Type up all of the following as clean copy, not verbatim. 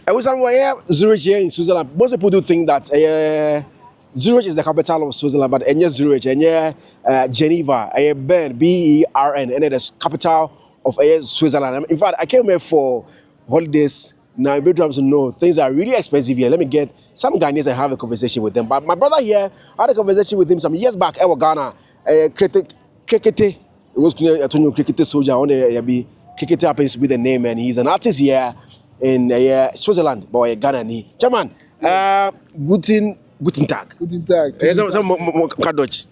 I was somewhere Zurich here in Switzerland. Most people do think that Zurich is the capital of Switzerland, but Zurich and Geneva, Bern, Bern, and the capital of Switzerland. In fact, I came here for holidays. Now, in bedrooms, no, things are really expensive here. Let me get some Ghanaians and have a conversation with them. But my brother here, I had a conversation with him some years back. I was Ghana, cricket. It was a cricket soldier on the cricket happens to be the name, and he's an artist here in Switzerland, boy, Ghanaian. Chairman, guten Tag. Guten Tag. Deutsch.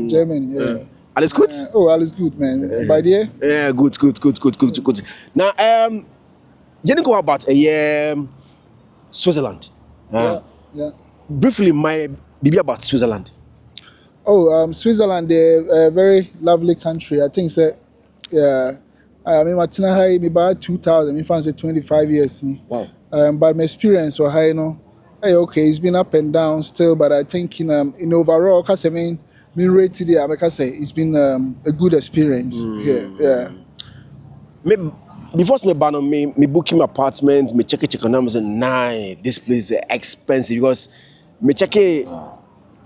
German, yeah. Alles gut? Alles gut, man. By the way? Yeah, good. Now, you didn't go about Switzerland. Yeah. Briefly, maybe about Switzerland. Switzerland, they're a very lovely country. I think so. Yeah. I mean, Martina, me about 2000. Me fancy 25 years. Wow. But my experience was high, okay, it's been up and down still, but I think in overall, cause I mean rated it, I say it's been a good experience here. Yeah. Before me booking my apartment, me check numbers and this place is expensive because me check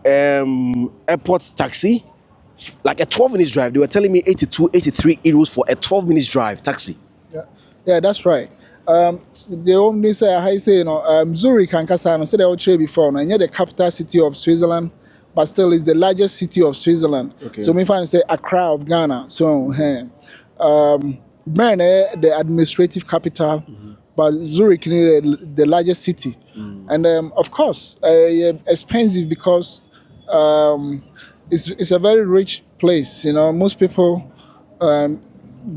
airport taxi, like a 12-minute drive. They were telling me 82, 83 euros for a 12-minute drive taxi. Yeah, that's right. The only say I say Zurich and Kasano said I trade before. And the capital city of Switzerland, but still is the largest city of Switzerland. Okay. So me find say Accra of Ghana. So Bern, the administrative capital, but Zurich the largest city, and of course expensive because it's a very rich place. Most people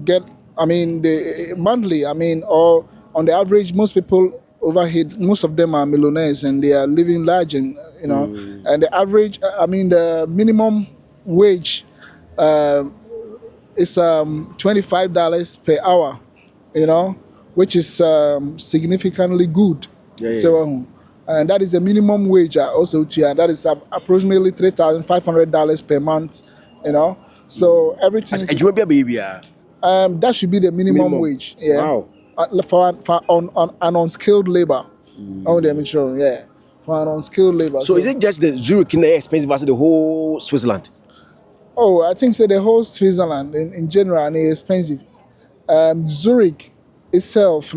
get. I mean, the monthly. I mean, or on the average, most people overhead. Most of them are millionaires and they are living large, and and the average. I mean, the minimum wage. It's $25 per hour, which is significantly good. Yeah. So, and that is the minimum wage also too, and that is approximately $3,500 per month. So everything. That should be the minimum wage. Yeah. Wow. For an unskilled labor. Yeah. For an unskilled labor. So is it just the Zurich expensive versus the whole Switzerland? I think the whole Switzerland in general is expensive. Zurich itself,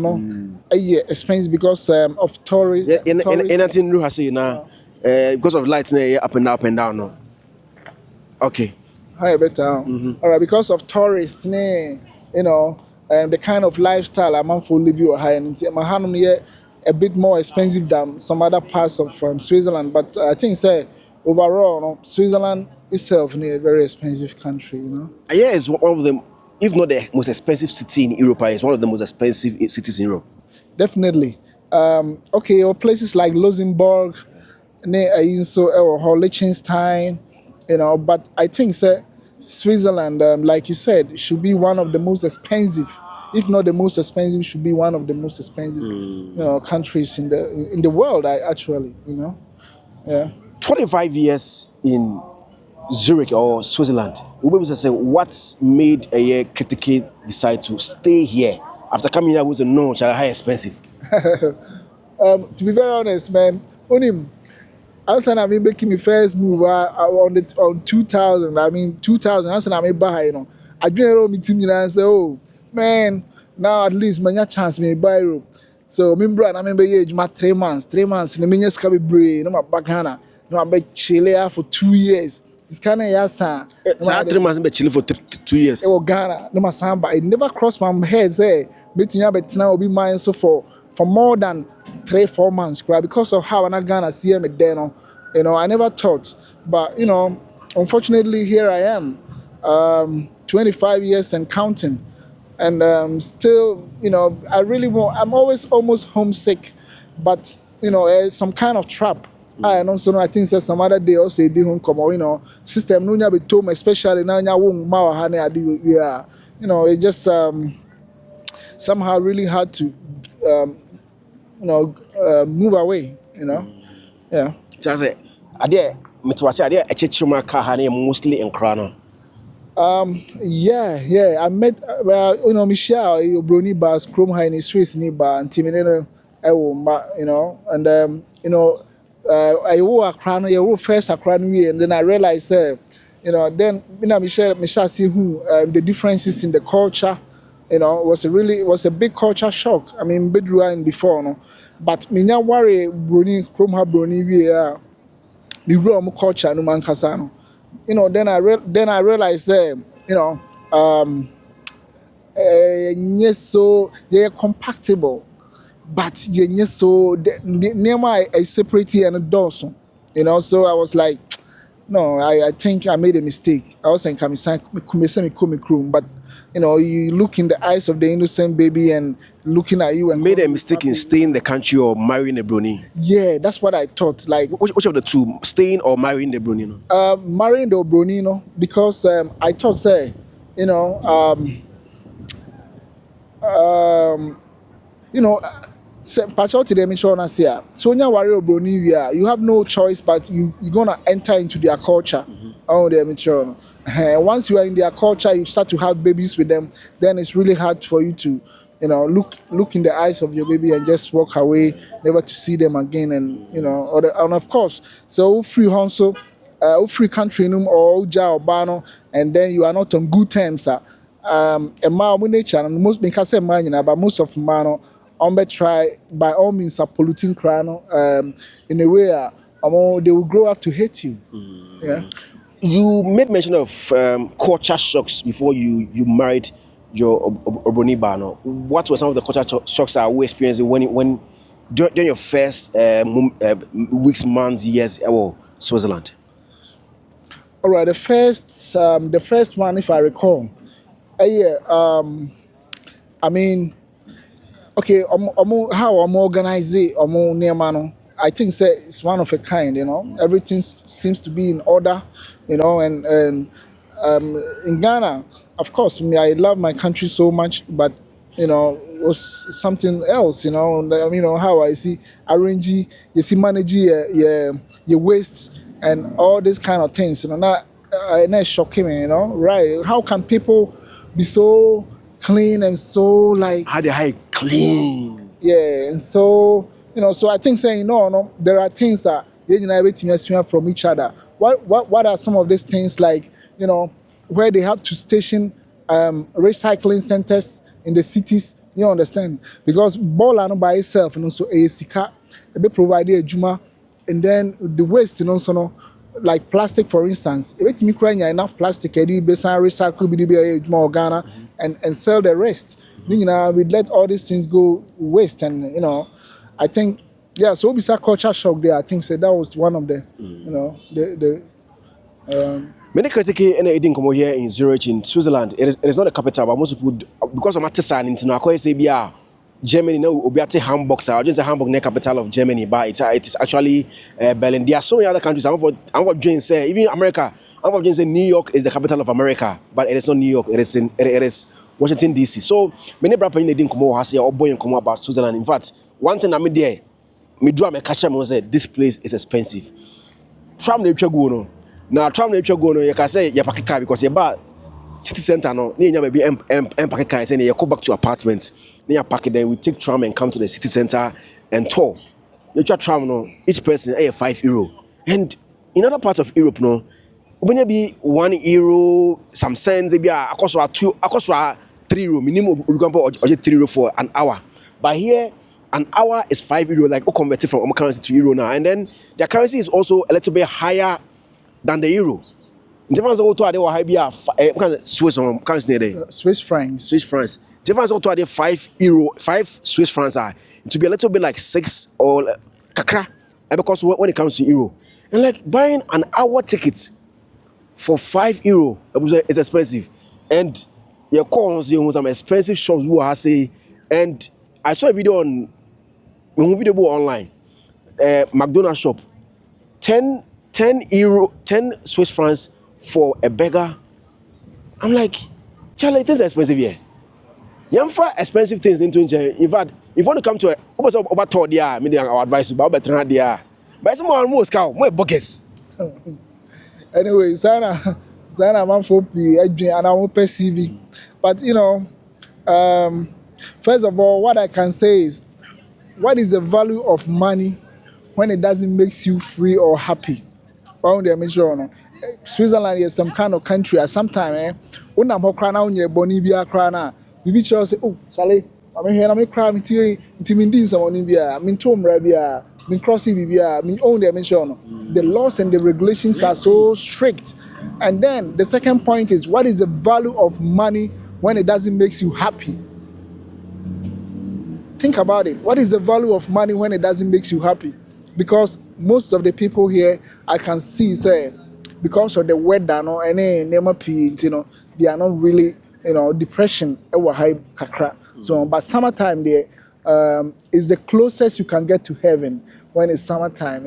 expensive because of tourists. Anything new has now because of lights up and down. No. Okay. Hi, better. All right, because of tourists, the kind of lifestyle I'm on for live you high, and here a bit more expensive than some other parts of Switzerland. But I think overall, Switzerland itself is a very expensive country, Yeah, it's one of them, if not the most expensive city in Europe. It's one of the most expensive cities in Europe. Definitely. Or places like Luxembourg, or Liechtenstein, but I think Switzerland, like you said, should be one of the most expensive, if not the most expensive, should be one of the most expensive, countries in the world. Yeah. 25 years in Zurich or Switzerland. We'll be able to say what's made a critic decide to stay here after coming here with a no, high expensive. To be very honest, man, I mean, making my first move on 2000. I mean, 2000. I mean, buy. I didn't me team and say, oh man, now at least my chance me buy. So, I remember age my 3 months. 3 months. The minutes can be brave. My back Hana. I be Chile for 2 years. This kind of yasa. 3 months be Chile for 2 years. Oh Ghana, no masamba. It never crossed my head. Say, meeting you, but now will be mine. So for more than 3-4 months, right? Because of how I'm not gonna see him then, I never thought. But unfortunately, here I am, 25 years and counting, and still, I really want. I'm always almost homesick, but some kind of trap. I also know. I think some other day also they home come. System no be told, especially now won't yeah. It just somehow really hard to move away. Yeah. Just say, mostly in Krano. Yeah. I met Michelle, Brony Bas, Chrome High in Swiss Niba, and Timinino. you know, and I wore a crown, you wore first a crown, and then I realized, then Michelle see who the differences in the culture, it was a big culture shock. I mean, bedroom and before, no, but minya worry Bruni, Chroma Bruni, the room culture, no man casano. Then I realized, yes, so they're compatible, but yes, so near my a separate and a dozen, So I was like, no, I think I made a mistake. I was saying, but you look in the eyes of the innocent baby and looking at you and made a mistake in staying in the country or marrying a Bruni. Yeah, that's what I thought. Like, which of the two, staying or marrying the Bruni? Marrying the Bruni, because I thought, say, patriotic dimension here. So when you worry about you have no choice but you're gonna enter into their culture. Oh, once you are in their culture, you start to have babies with them. Then it's really hard for you to, look in the eyes of your baby and just walk away, never to see them again. And and of course, so free Honso, free country or Bano, and then you are not on good terms. A man nature and most because but most of man try by all means are polluting crown in a way they will grow up to hate you. Yeah. You made mention of culture shocks before you married your Obroni Bano. What were some of the culture shocks that you experienced when during your first weeks, months, years Switzerland? All right, the first one, if I recall, I mean, okay, how I'm organized, I think it's one of a kind, Everything seems to be in order, and in Ghana, of course, I love my country so much, but it was something else, how I see arranging, you see managing your waste and all these kind of things, not shocking me, right? How can people be so clean and so like how they clean? Yeah, and so so I think saying no, there are things that you from each other. What are some of these things like where they have to station recycling centers in the cities? You understand? Because ball by itself, so a sika, be provided a juma, and then the waste, so like plastic, for instance, if me crying enough plastic, be recycle more Ghana and sell the rest. We let all these things go waste, and I think so we saw culture shock there. I think that was one of the many critics and I didn't come here in Zurich in Switzerland. It is not a capital, but most people because of Matisan international say Germany no obiate Hamburg, so just a Hamburg ne capital of Germany, but it is actually Berlin. There are so many other countries. I'm what Jane say, even America. I'm what Jane say New York is the capital of America, but it is not New York. It is Washington DC. So many brapa in didn't come over here or boy come about Switzerland. In fact, one thing I made there, me draw me catch them say this place is expensive. Tram na etwa go no. Now tram na etwa go no, you can say you pack car because you buy city center no. Ni nya maybe pack car say you go back to apartments. Then you pack it, then we take tram and come to the city center and tour. You try tram no, each person €5. And in other parts of Europe no, when you be €1, some cents, maybe across €3 minimum, we can put €3 for an hour. But here, an hour is €5, like converted from currency to euro now. And then their currency is also a little bit higher than the euro. In difference of what they were high, Swiss francs. Difference of what €5 Swiss francs are. It will be a little bit like 6 or kakra. And because when it comes to euro, and like buying an hour ticket for €5 is expensive, and your calls some expensive shops who are say. And I saw a video on online, McDonald's shop, 10 Swiss francs for a burger. I'm like, Charlie, this is expensive here. You for expensive things into in fact, if you want to come to over tour there, I mean, our advice about better there. But some almost cow, more buckets. Anyway, Sana man for and I won't perceive. But first of all, what I can say is what is the value of money when it doesn't make you free or happy? Why they make sure no? Switzerland is some kind of country. At some time, when I'm crying out near Bonibia crying, we say, oh, Charlie, I'm here. I'm crying. Intimidating someone in Bia. I'm in Tom Rabia. I'm in Crossy Bia. I'm own the mention. The laws and the regulations are so strict. And then the second point is, what is the value of money when it doesn't make you happy? Think about it. What is the value of money when it doesn't make you happy? Because most of the people here, I can see, say, because of the weather, no, and they are not really, depression, high kakra. So, but summertime there is the closest you can get to heaven when it's summertime,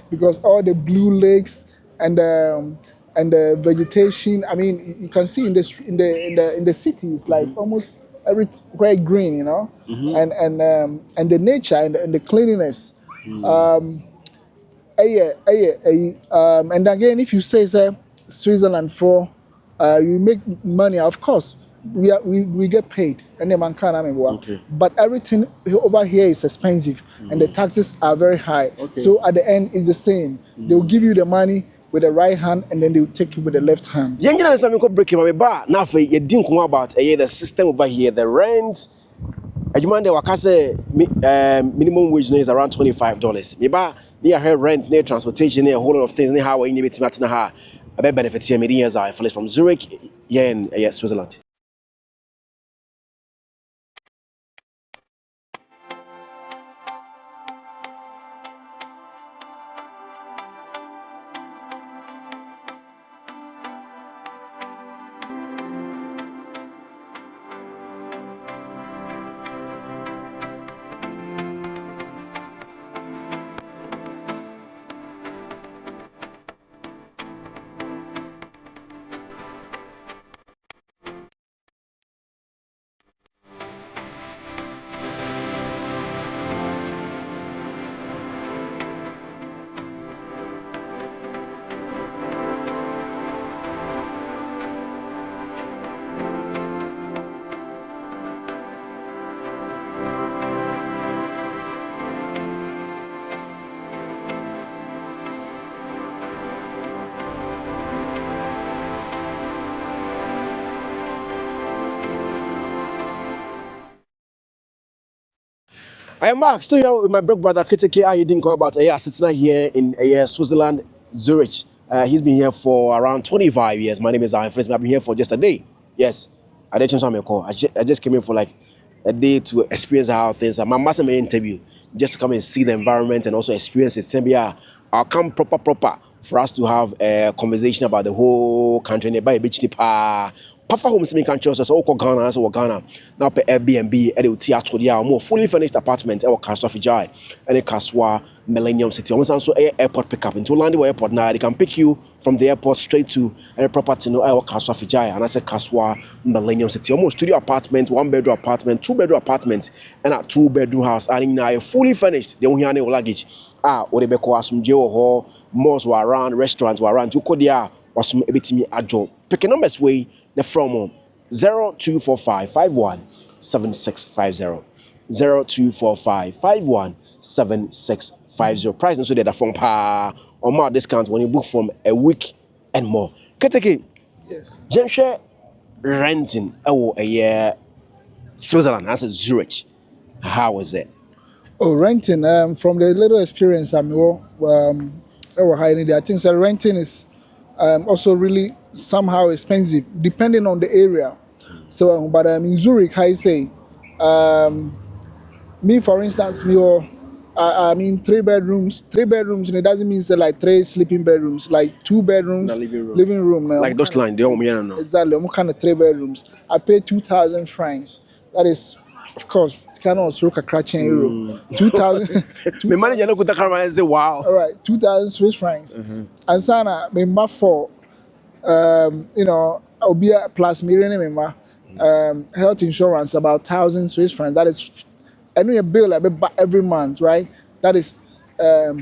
because all the blue lakes and the vegetation. I mean, you can see in the cities, like almost everywhere green, and the nature and the cleanliness. And again, if you say Switzerland for you make money, of course we get paid, and the man can't Okay. but everything over here is expensive, and the taxes are very high. Okay. So at the end, it's the same. They'll give you the money with the right hand, and then they'll take you with the left hand. Young generation, I'm going to break my bar. Now, for you didn't come about the system over here, the rent. You man, the wakase minimum wage is around $25. Maybe near her rent, near transportation, near a whole lot of things, near how we need to match her. A benefit here, many years are from Zurich, here in Switzerland. I am Mark, still here with my big brother, Kitty. You didn't go about sitting here in Switzerland, Zurich. He's been here for around 25 years. My name is Zionfelix. I've been here for just a day. Yes, I didn't change my call. I just came in for like a day to experience how things are. My master may interview just to come and see the environment and also experience it. Same I'll come proper for us to have a conversation about the whole country. And by a beach tip, Papa homes me country so oko Ghana so Ghana now per Airbnb e dey uti ato dia more fully furnished apartment e wo Castle Fijai and e Kaswa Millennium City. Almost also airport pickup into Orlando airport now they can pick you from the airport straight to a property no e wo Castle Fijai and I say Kaswa Millennium City. Almost studio apartment, 1-bedroom apartment, 2-bedroom apartment and a 2-bedroom house and now fully furnished. They won't hear any luggage. What they call some jail malls were around, restaurants were around. You could was some ebitimi ajo. Pick a numbers way. The from 0245517650 0245517650. Price and so that from or more discounts when you book from a week and more. Keteke, Yes. Jenshe renting a year Switzerland, that's Zurich. How was it? Oh, renting. From the little experience hiding there, I think that renting is also really somehow expensive, depending on the area. So, but in Zurich, I say, me for instance, I mean 3 bedrooms. 3 bedrooms, and it doesn't mean say like 3 sleeping bedrooms, like 2 bedrooms, living room. Like those line, they don't know. Exactly, I'm kind of 3 bedrooms. I pay 2,000 francs. That is, of course, it's kind of Zurich cracking euro. 2,000. My manager look at the camera and say, "Wow." All right, 2,000 Swiss francs. And sana member for, I'll be a plus million member. Health insurance about 1,000 Swiss francs. That is, I know a bill every month, right? That is, Now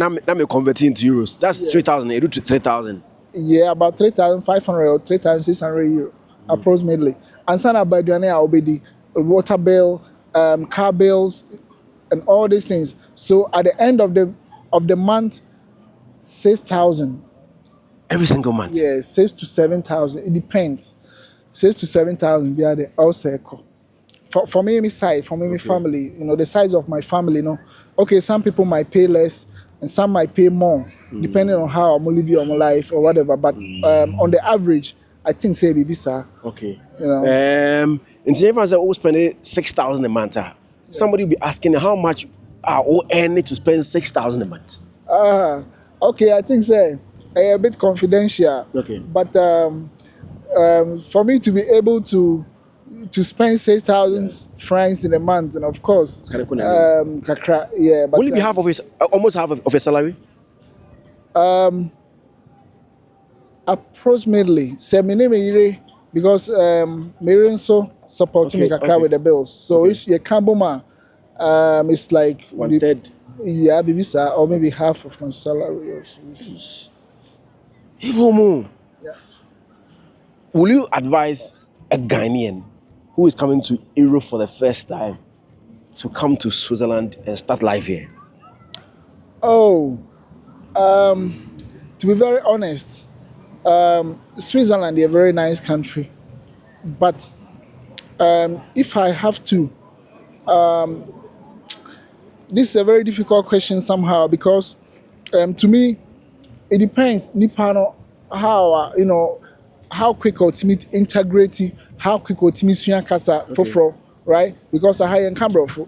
me convert into euros. That's 3,000. You do to 3,000. yeah, about 3,500 or 3,600 euro, approximately. And sana by the I'll be the water bill, car bills, and all these things. So at the end of the month, 6,000. Every single month. Yeah, 6 to 7,000. It depends. 6 to 7,000. Yeah, the also for me, my side, for me, my family. The size of my family. Okay, some people might pay less, and some might pay more, depending on how I'm living my life or whatever. But on the average, I think say baby sir. Okay. In Geneva, I always spend 6,000 a month. Somebody will be asking how much are we earning to spend 6,000 a month. Okay, I think say a bit confidential. Okay. But for me to be able to spend 6,000 francs in a month, and of course, kakra, yeah. But will it be half of his, almost half of your salary? Approximately, say my name because me so supporting me kakra with the bills. So if you can't it's like 1/3. Yeah, maybe sir, or maybe half of my salary or something. Yeah. Will you advise a Ghanaian who is coming to Europe for the first time to come to Switzerland and start life here? Oh, to be very honest, Switzerland is a very nice country, but if I have to, this is a very difficult question somehow because to me it depends nipano how how quick or timid integrity, how quick or timid suya kasa foforo, right? Because I hire in Canberra for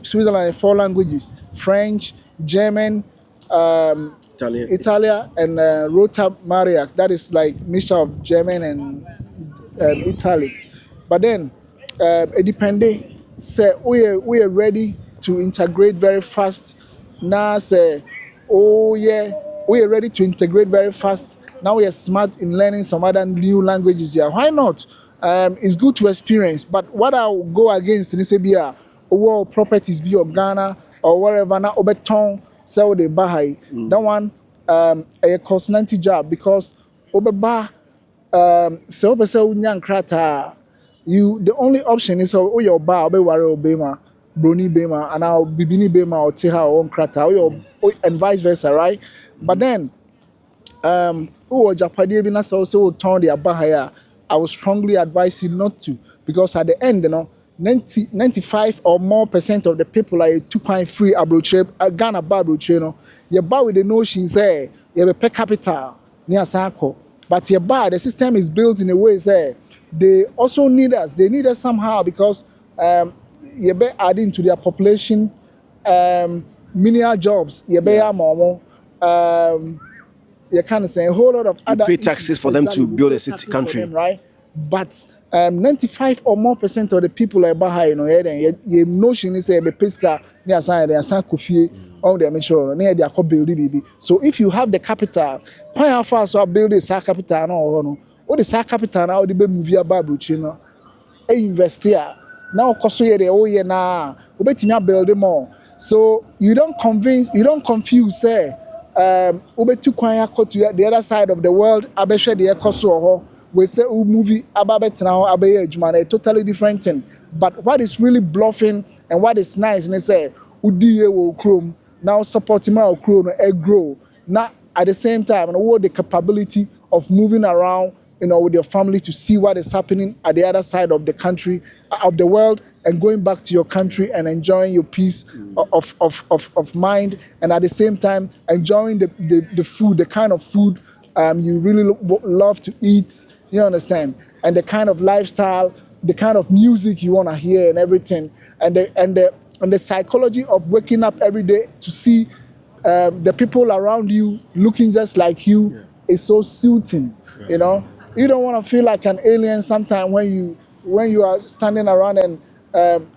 Switzerland 4 languages: French, German, Italian, and Rota Mariac. That is like mixture of German and Italian. But then it depends. Say we are ready to integrate very fast. Now say, oh yeah, we are ready to integrate very fast. Now we are smart in learning some other new languages here. Why not? It's good to experience. But what I'll go against in Sabia, or properties be of Ghana or wherever now Obeton sell the Bahai. That one a consonanty job because Obeba so krata. The only option is your bar Obema, Bruni Bema, and now Bibini Bema or Tiha or Krata, and vice versa, right? But then Japadi Binas also turn their bahaya. I would strongly advise you not to, because at the end, 95 or more percent of the people are 2.3 abroad Ghana abroad, you buy with the notion say you have a per capita near Sako. But the system is built in a way say they also need us. They need us somehow because you be adding to their population menial jobs. You be more. You kind of say a whole lot of other pay taxes for them to build a city country, right? But 95 or more percent of the people are behind, your notion is a pesca near sign they are san coffee on the mature near their build baby. So if you have the capital, quite how fast so build a sa capital no what the sa capital now the movie about Buchino invest here now cost you the oh yeah na build more. So you don't confuse say ubetu kwanya to the other side of the world abeshe the ekoso we say movie about now a totally different thing. But what is really bluffing and what is nice and they say udiye will chrome now supporting my chrome grow now at the same time and what the capability of moving around with your family to see what is happening at the other side of the country of the world and going back to your country and enjoying your peace of mind, and at the same time enjoying the food, the kind of food you really love to eat, you understand, and the kind of lifestyle, the kind of music you want to hear and everything, and the psychology of waking up every day to see the people around you looking just like you is so soothing. You don't want to feel like an alien sometimes when you are standing around and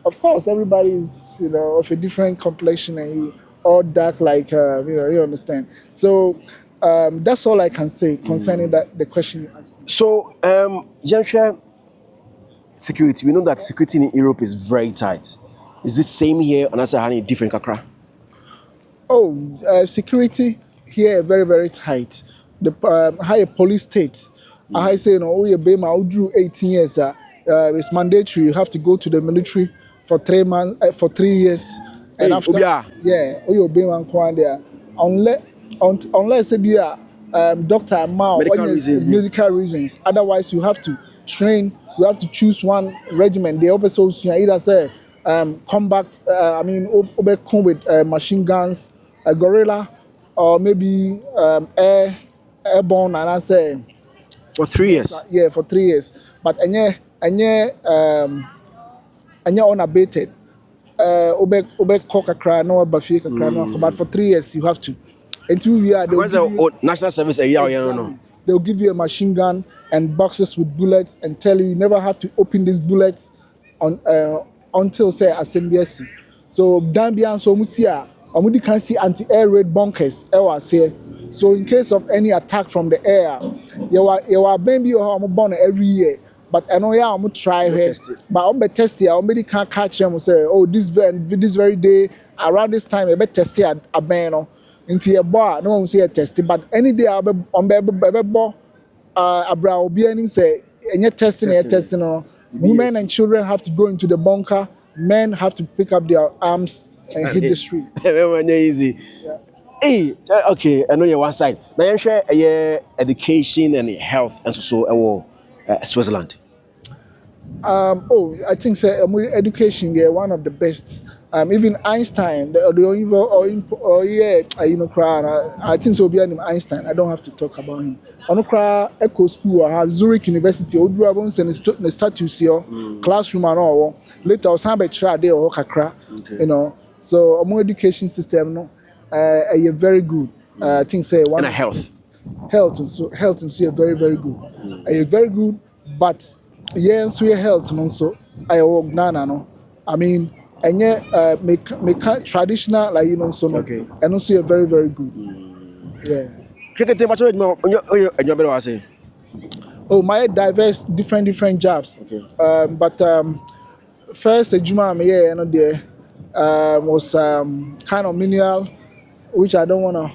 of course everybody is of a different complexion and you all dark like you understand. So that's all I can say concerning the question you asked me. So Jenshire, security, we know that security in Europe is very tight. Is this same here and that's a different kakra? Security here very, very tight. The higher police state. I say we drew 18 years. It's mandatory. You have to go to the military for 3 months, for 3 years, and Hey, after Obia. yeah, you obey one kwan there unless it be a doctor Mao Medical when there's reasons. medical reasons. Otherwise, you have to train. You have to choose one regimen. They also either say combat. Come with machine guns, a gorilla, or maybe airborne. And I say For 3 years. yeah, for 3 years. But and you're unabated. Ube coca cry no bafia cry no. But for 3 years you have to. Until we are Where's the national service a year? No. they'll give you a machine gun and boxes with bullets and tell you never have to open these bullets until say assembly. So Gambia so musia omudi can see anti-air raid bunkers here. So in case of any attack from the air, you are baby or born every year. But I know I'm try here. But I'm be test here. I'm can't catch them and say, oh, this very day around this time I be test here a ban into your bar. No one say a test. But any day I'll be abra obi any say any testing. Women and children have to go into the bunker. Men have to pick up their arms and hit the street. Easy. Yeah. Hey, okay, I know you're one side. Now you share education and health and so Switzerland. I think education yeah one of the best. Even Einstein, I think so. Be Einstein. I don't have to talk about him. Onokra Eco School, Zurich University. Odru and the status here, classroom and all. Later, I was try there or kakra. You know, so our education system, no, very good. I think say one. And health and so very very good. Very good, but yeah, so your health and also I work no. I mean, and yeah, make traditional like so no, okay. And also you're very very good. Yeah. Oh, my diverse different jobs. Okay. But first the Juma there was kind of menial, which I don't wanna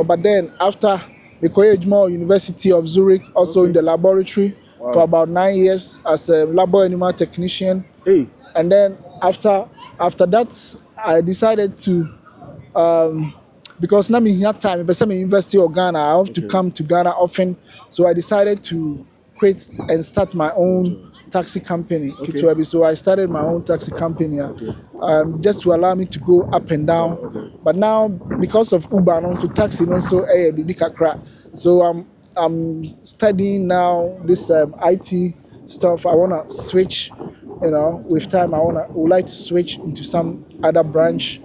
but then after the Gh100 University of Zurich, also in the laboratory. Wow. For about 9 years as a labo animal technician. Hey. And then after that, I decided to, because now I'm here time, but I'm University of Ghana, I have to come to Ghana often. So I decided to quit and start my own taxi company. Okay. So I started my own taxi company just to allow me to go up and down. Okay. But now, because of Uber and also taxi and also Kakra, so I'm studying now this IT stuff. I want to switch, with time. I would like to switch into some other branch,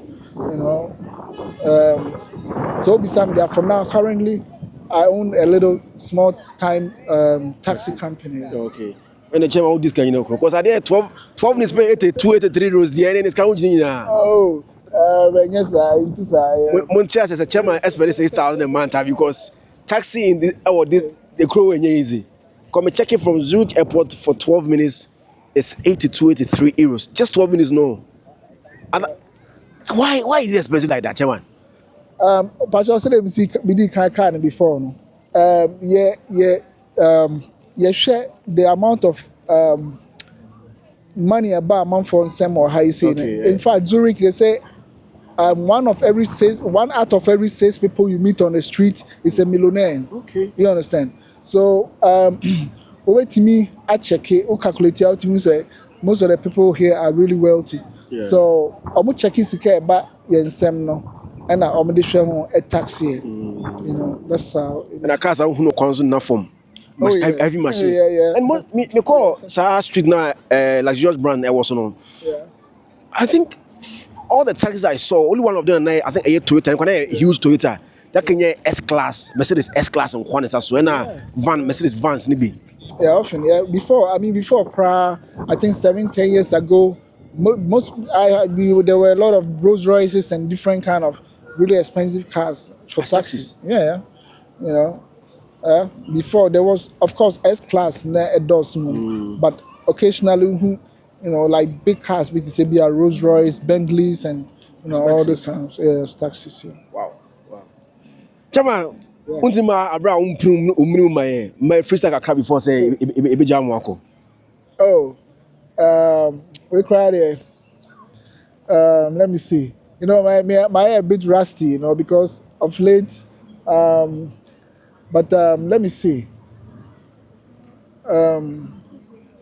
So beside that, for now, currently, I own a little small time taxi company. Okay. And the chairman of this kind because I did 12 minutes pay 83 rows the end is counting. Oh, yes, Montias as a chairman expect 6,000 a month because taxi in the crew ain't easy. Come and check it from Zurich airport for 12 minutes. It's 83 euros. Just 12 minutes, no. And why is it expensive like that, chairman? But I said we did car before. No? Share the amount of money about a month for some or how you say it. In fact, Zurich they say one out of every 6 people you meet on the street is a millionaire. Okay. You understand? So over to me, I check it, calculate out to me say most of the people here are really wealthy. Yeah. So I'm checking secure but no. And I'm a taxi. That's how. And I can't say who no consume enough from. Heavy machines. Yeah. And me call Sahara Street now, luxurious brand I was on. Yeah. I think all the taxis I saw, only one of them, I think a Toyota, a huge Toyota. That can get S-Class, Mercedes S-Class and Quanis as well. Van, Mercedes Vans, nibi. Yeah, often. Yeah, before I think 7-10 years ago, there were a lot of Rolls Royces and different kind of really expensive cars for taxis. Yeah. Before there was, of course, S-Class, but occasionally, like big cars, we say be a Rolls Royce, Bentleys, and all those kinds of taxis. Yeah. Wow. Chama, untima abra umru my freestyle akra before say ebe jam wako. Oh, we cried there. Let me see. You know, my hair a bit rusty, you know, because of late. But let me see.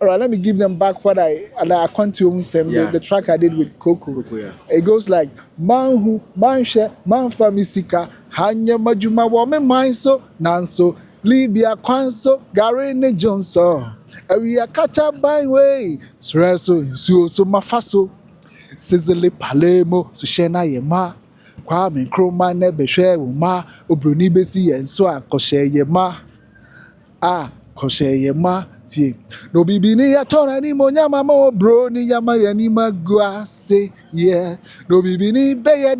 All right, let me give them back what I want to send the track I did with Coco. Yeah. It goes like man who man share man famisika hanya majuma wame manso nanso Libya kwanso garene jonso we are kata by way sreso so mafaso sizzle palemo so shena yema kwame kroma ne behwe wo ma obroni besi yenso akoshe yema koshe yema tie no bibini ya tora ni monyama mo bro ni yama ya ni magwase yeah no bibini beye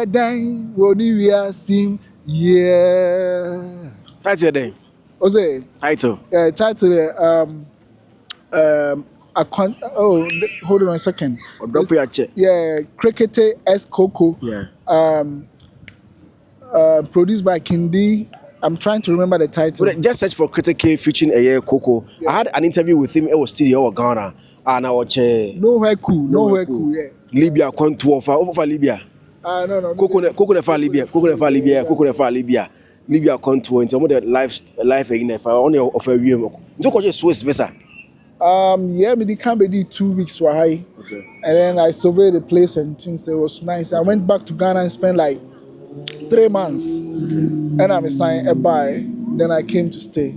den woni wi asim yeah Title then. Ose Title. Title hold on a second. Drop your check. Yeah, Crickete S Coco. Yeah. Produced by Kindi. I'm trying to remember the title. Well, just search for Critique featuring Coco. Yeah. I had an interview with him. It was studio in Ghana, and I watch. Nowhere cool. Yeah. Libya contour for Libya. No. Coco nefa Libya. Libya contour into the life again. If I only offer you, don't just Swiss visa. Yeah, me can't be 2 weeks for high. Okay. And then I surveyed the place and things. It was nice. I went back to Ghana and spent like 3 months. And I'm signed a buy. Then I came to stay.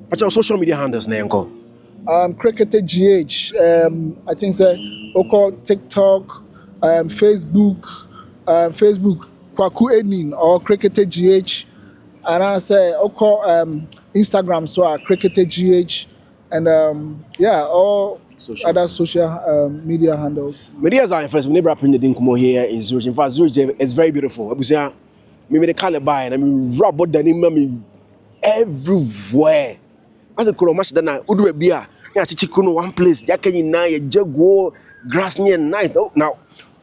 But your social media handles, Nenko? Cricket GH. I think so. Oko TikTok, Facebook, Kwaku Enin or Cricket GH. And I say Oko Instagram so Cricket GH. And all other social media handles. Media Zionfelix, we never happened to come here in Zurich. In fact, Zurich is very beautiful. Me the Celeb and I mean rub the name everywhere. As a color match, then I would be a chicken one place. Ya can you now a jaguar grass near nice. Now,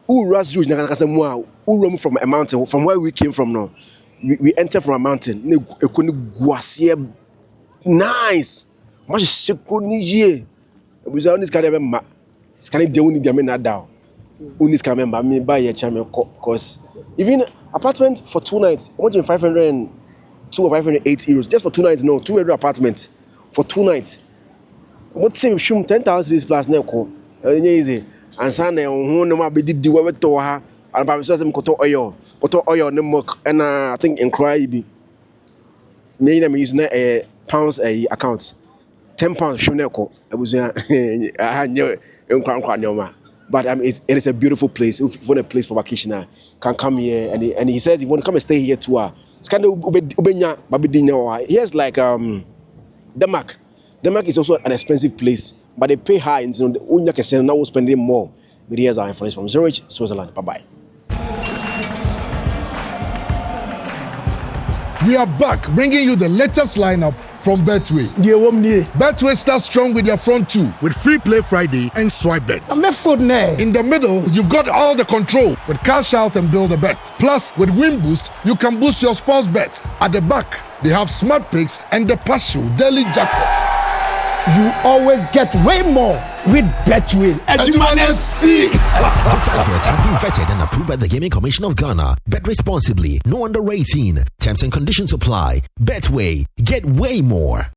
who rush Zurich? Who roam from a mountain from where we came from now? We enter from a mountain. Nice. Much shikuni. We are on this kind of a scanning the only diamond down. Unis can remember me buy a champion cause even apartment for 2 nights, imagine 502 or 508 euros just for 2 nights. No, 2 bedroom apartments for 2 nights. What say we 10,000 plus now? Easy. And Sunday on no more be did the way to her and by some koto oil no more and I think in cry be. Me them using a pounds a account. £10 Shuneko. I was I had no but it is a beautiful place. If you want a place for vacation, can come here and he says if you want to come and stay here too. It's kind of here's like Denmark. Denmark is also an expensive place, but they pay high and so now spending more. But here's our information from Zurich, Switzerland. Bye-bye. We are back bringing you the latest lineup from Betway. Betway starts strong with their front two with Free Play Friday and Swipe Bet. In the middle, you've got all the control with Cash Out and Build a Bet. Plus, with Win Boost, you can boost your sports bets. At the back, they have Smart Picks and the Partial Daily Jackpot. You always get way more with Betway. This advert has been vetted and approved by the Gaming Commission of Ghana. Bet responsibly. No under 18. Terms and conditions apply. Betway. Get way more.